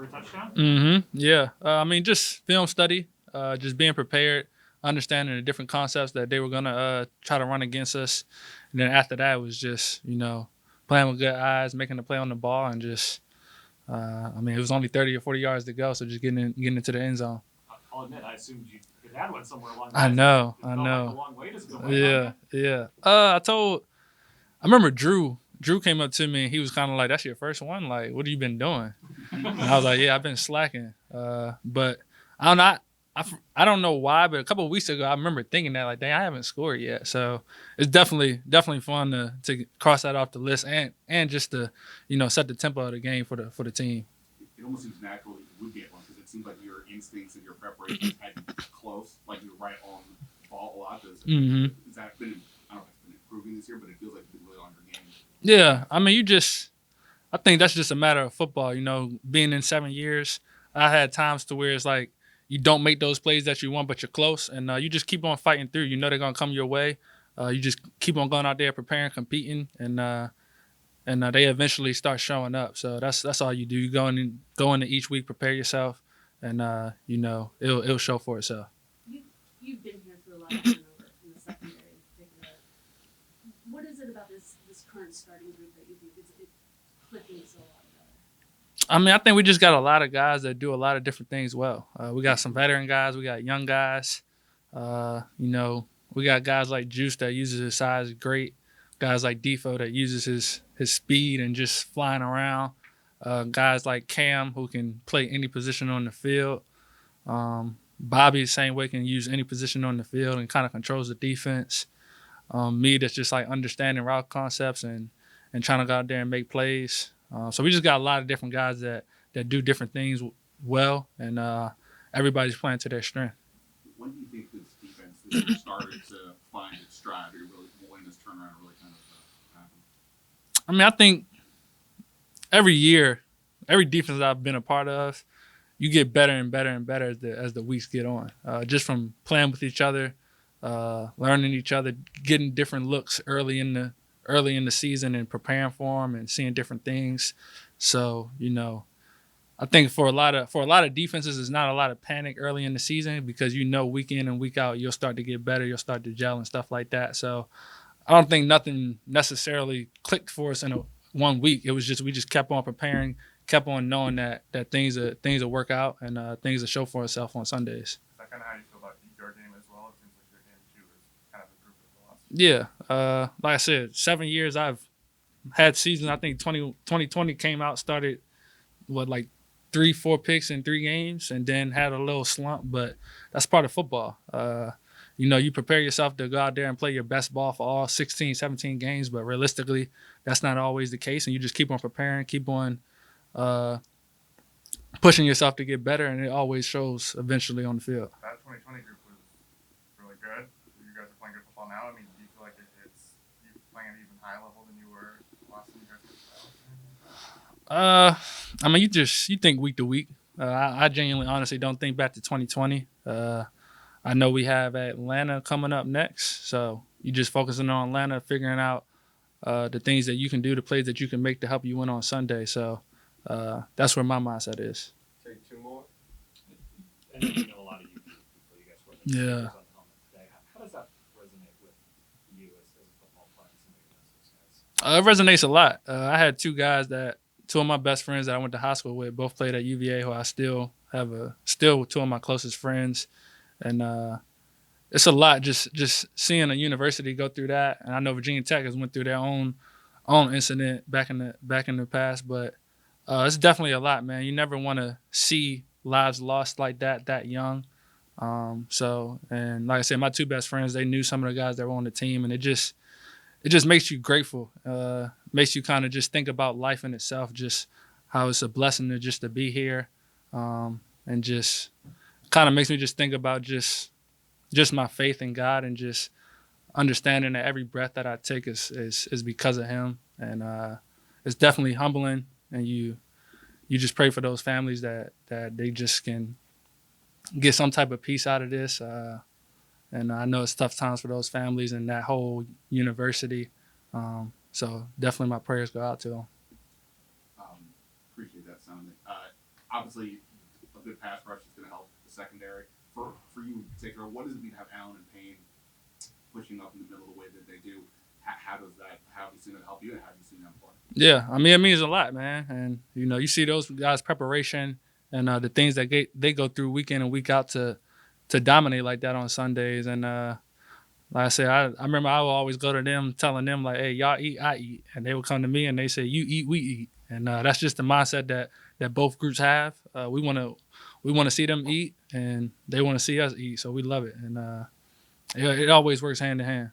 for a touchdown? Yeah. I mean, just film study, just being prepared, understanding the different concepts that they were gonna try to run against us, and then after that it was just playing with good eyes, making the play on the ball, and just I mean, it was only 30 or 40 yards to go, so just getting into the end zone. I'll admit, I assumed you had one somewhere along the I way. know, It I felt like a know. long way. Does it feel right on Yeah, you? yeah. I remember Drew. Drew came up to me and he was kind of like, "That's your first one? Like, what have you been doing?" And I was like, "Yeah, I've been slacking." But I don't know. I don't know why, but a couple of weeks ago, I remember thinking that like, "Dang, I haven't scored yet." So it's definitely fun to cross that off the list and just to set the tempo of the game for the team. It almost seems natural that you would get one because it seems like your instincts and your preparation had you close, like you're right on the ball a lot. hmm Has that been? I don't know if it's been improving this year, but it feels like it's been really on your game. Yeah, I mean, I think that's just a matter of football. Being in 7 years, I had times to where it's like you don't make those plays that you want, but you're close, and you just keep on fighting through. You know they're gonna come your way. You just keep on going out there, preparing, competing, and they eventually start showing up. So that's all you do. You go into each week, prepare yourself, and it'll show for itself. You've been here through a lot of turnover in the secondary in particular. What is it about this current starting group that you think is clicking so well together? I mean, I think we just got a lot of guys that do a lot of different things well. We got some veteran guys, we got young guys. We got guys like Juice that uses his size great. Guys like Defo that uses his speed and just flying around. Guys like Cam who can play any position on the field. Bobby, same way, can use any position on the field and kind of controls the defense. Me, that's just like understanding route concepts and trying to go out there and make plays. So we just got a lot of different guys that do different things well, and everybody's playing to their strength. When do you think this defense has started to find its stride, or really when this turnaround really kind of happened? I mean, I think every year, every defense that I've been a part of, you get better and better and better as the weeks get on. Just from playing with each other, learning each other, getting different looks early in the season and preparing for them and seeing different things. So I think for a lot of defenses, there's not a lot of panic early in the season because week in and week out you'll start to get better, you'll start to gel and stuff like that. So I don't think nothing necessarily clicked for us in one week. It was just we just kept on preparing, kept on knowing that things will work out and things will show for itself on Sundays. Is that kind of how you feel about your game as well? It seems like your game too is kind of improved over the last. Yeah, like I said, 7 years I've had seasons. I think 2020 came out, started like 3-4 picks in 3 games, and then had a little slump. But that's part of football. You prepare yourself to go out there and play your best ball for all 16, 17 games, but realistically, that's not always the case. And you just keep on preparing, keep on pushing yourself to get better, and it always shows eventually on the field. That 2020 group was really good. You guys are playing good football now. I mean, do you feel like it's you playing at an even higher level than you were last time you guys were I mean, you think week to week. I genuinely, honestly, don't think back to 2020. I know we have Atlanta coming up next, so you just focusing on Atlanta, figuring out the things that you can do, the plays that you can make to help you win on Sunday. So that's where my mindset is. Take two more. And you know a lot of you people, you guys were Yeah. on the helmet today. How does that resonate with you as a football player and somebody who knows those guys? It resonates a lot. I had two of my best friends that I went to high school with, both played at UVA, who I still still two of my closest friends, and it's a lot just seeing a university go through that. And I know Virginia Tech has went through their own incident back in the past, but it's definitely a lot, man. You never want to see lives lost like that young. And like I said, my two best friends, they knew some of the guys that were on the team, and it just makes you grateful. Makes you kind of just think about life in itself, just how it's a blessing to be here, and just kind of makes me just think about just my faith in God and just understanding that every breath that I take is because of Him, and it's definitely humbling. And you just pray for those families that they just can get some type of peace out of this. And I know it's tough times for those families and that whole university. So definitely my prayers go out to them. Appreciate that, Simon. Obviously, obviously a good pass rush is going to help the secondary. For you in particular, what does it mean to have Allen and Payne pushing up in the middle the way that they do? How have you seen it help you, and how have you seen them play? Yeah, I mean, it means a lot, man. And you see those guys' preparation and the things that they go through week in and week out to dominate like that on Sundays. And like I said, I remember I would always go to them telling them like, "Hey, y'all eat, I eat," and they would come to me and they say, "You eat, we eat." And that's just the mindset that both groups have. We want to see them eat, and they want to see us eat. So we love it, and it always works hand in hand.